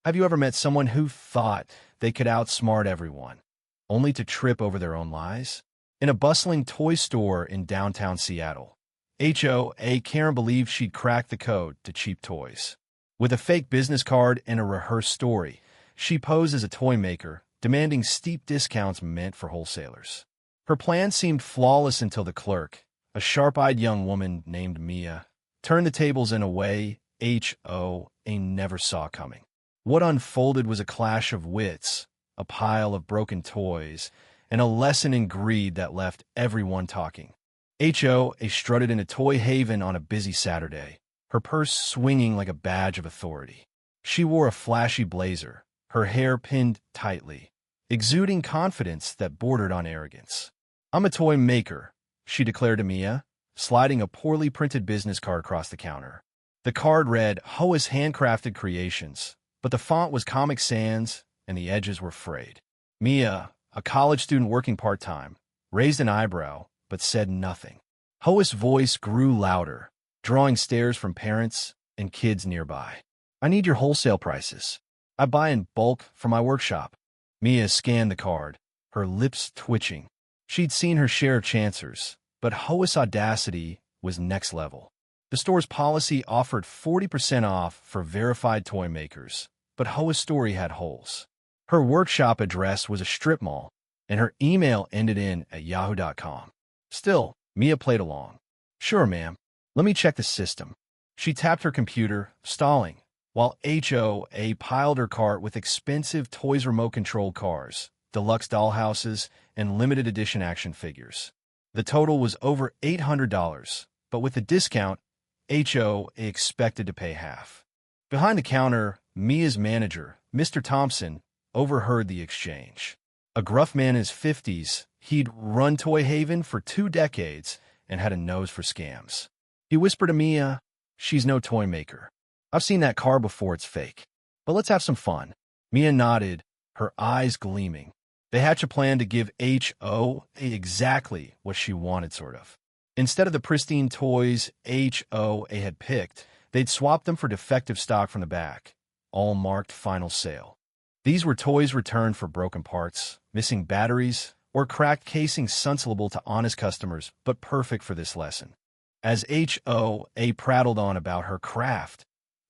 Have you ever met someone who thought they could outsmart everyone, only to trip over their own lies? In a bustling toy store in downtown Seattle, Karen believed she'd cracked the code to cheap toys. With a fake business card and a rehearsed story, she posed as a toy maker, demanding steep discounts meant for wholesalers. Her plan seemed flawless until the clerk, a sharp-eyed young woman named Mia, turned the tables in a way never saw coming. What unfolded was a clash of wits, a pile of broken toys, and a lesson in greed that left everyone talking. Strutted in a toy haven on a busy Saturday, her purse swinging like a badge of authority. She wore a flashy blazer, her hair pinned tightly, exuding confidence that bordered on arrogance. "I'm a toy maker," she declared to Mia, sliding a poorly printed business card across the counter. The card read, "Hoas Handcrafted Creations," but the font was Comic Sans and the edges were frayed. Mia, a college student working part-time, raised an eyebrow but said nothing. Hoas' voice grew louder, drawing stares from parents and kids nearby. "I need your wholesale prices. I buy in bulk for my workshop." Mia scanned the card, her lips twitching. She'd seen her share of chancers, but Hoas' audacity was next level. The store's policy offered 40% off for verified toy makers, but Hoas' story had holes. Her workshop address was a strip mall, and her email ended in @yahoo.com. Still, Mia played along. "Sure, ma'am. Let me check the system." She tapped her computer, stalling, while HOA piled her cart with expensive Toys remote-controlled cars, deluxe dollhouses, and limited edition action figures. The total was over $800, but with the discount, HOA expected to pay half. Behind the counter, Mia's manager, Mr. Thompson, overheard the exchange. A gruff man in his 50s, he'd run Toy Haven for 2 decades and had a nose for scams. He whispered to Mia, "She's no toy maker. I've seen that car before, it's fake. But let's have some fun." Mia nodded, her eyes gleaming. They hatched a plan to give HOA exactly what she wanted, sort of. Instead of the pristine toys HOA had picked, they'd swap them for defective stock from the back, all marked final sale. These were toys returned for broken parts, missing batteries, or cracked casings sensible to honest customers, but perfect for this lesson. As HOA prattled on about her craft,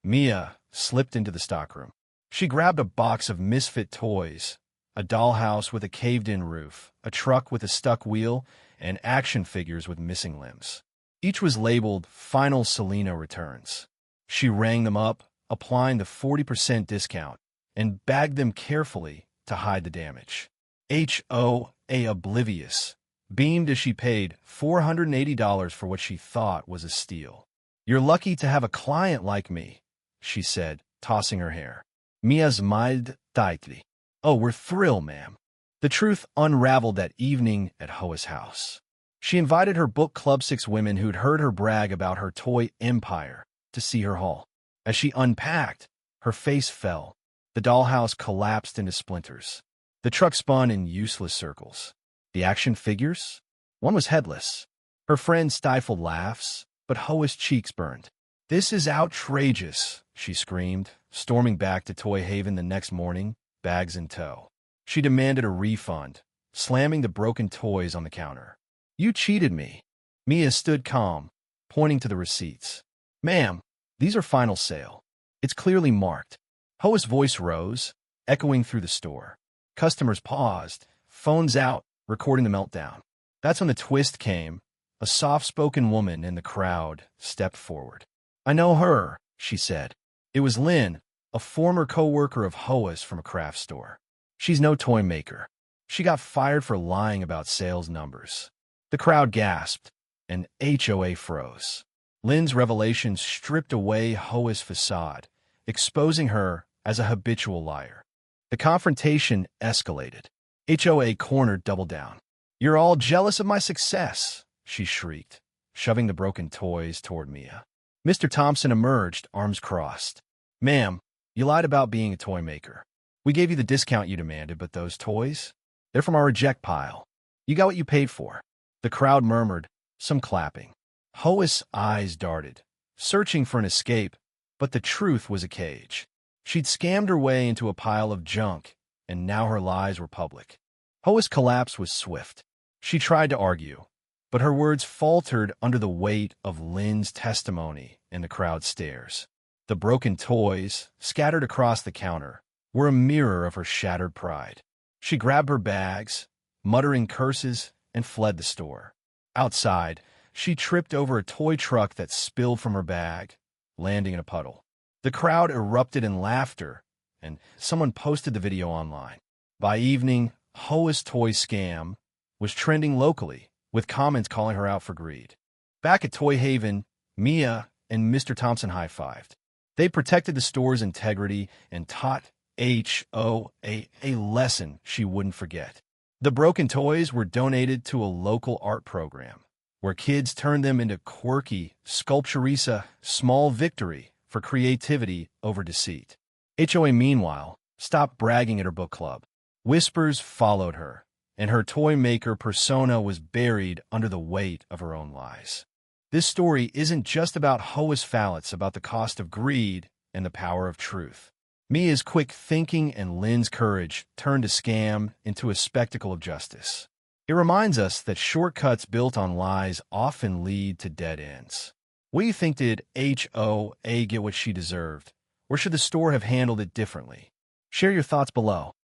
Mia slipped into the stockroom. She grabbed a box of misfit toys, a dollhouse with a caved-in roof, a truck with a stuck wheel, and action figures with missing limbs. Each was labeled Final Selena Returns. She rang them up, applying the 40% discount, and bagged them carefully to hide the damage. HOA, oblivious, beamed as she paid $480 for what she thought was a steal. "You're lucky to have a client like me," she said, tossing her hair. Mia smiled tightly. "Oh, we're thrilled, ma'am." The truth unraveled that evening at Hoa's house. She invited her book club 6 women who'd heard her brag about her toy empire to see her haul. As she unpacked, her face fell. The dollhouse collapsed into splinters. The truck spun in useless circles. The action figures? One was headless. Her friend stifled laughs, but Hoa's cheeks burned. "This is outrageous," she screamed, storming back to Toy Haven the next morning, bags in tow. She demanded a refund, slamming the broken toys on the counter. "You cheated me." Mia stood calm, pointing to the receipts. "Ma'am, these are final sale. It's clearly marked." Hoa's voice rose, echoing through the store. Customers paused, phones out, recording the meltdown. That's when the twist came. A soft-spoken woman in the crowd stepped forward. "I know her," she said. It was Lynn, a former co-worker of Hoa's from a craft store. "She's no toy maker. She got fired for lying about sales numbers." The crowd gasped, and HOA froze. Lynn's revelations stripped away Hoa's facade, exposing her as a habitual liar. The confrontation escalated. HOA cornered Double Down. "You're all jealous of my success," she shrieked, shoving the broken toys toward Mia. Mr. Thompson emerged, arms crossed. "Ma'am, you lied about being a toy maker. We gave you the discount you demanded, but those toys? They're from our reject pile. You got what you paid for." The crowd murmured, some clapping. Hoa's eyes darted, searching for an escape, but the truth was a cage. She'd scammed her way into a pile of junk, and now her lies were public. Hoa's collapse was swift. She tried to argue, but her words faltered under the weight of Lynn's testimony and the crowd stares. The broken toys, scattered across the counter, were a mirror of her shattered pride. She grabbed her bags, muttering curses, and fled the store. Outside, she tripped over a toy truck that spilled from her bag, landing in a puddle. The crowd erupted in laughter, and someone posted the video online. By evening, Hoa's toy scam was trending locally, with comments calling her out for greed. Back at Toy Haven, Mia and Mr. Thompson high-fived. They protected the store's integrity and taught Hoa a lesson she wouldn't forget. The broken toys were donated to a local art program, where kids turned them into quirky sculpturisa, small victory for creativity over deceit. Hoa, meanwhile, stopped bragging at her book club. Whispers followed her, and her toy maker persona was buried under the weight of her own lies. This story isn't just about Hoa's fall, it's about the cost of greed and the power of truth. Mia's quick thinking and Lynn's courage turned a scam into a spectacle of justice. It reminds us that shortcuts built on lies often lead to dead ends. What do you think? Did Hoa get what she deserved, or should the store have handled it differently? Share your thoughts below.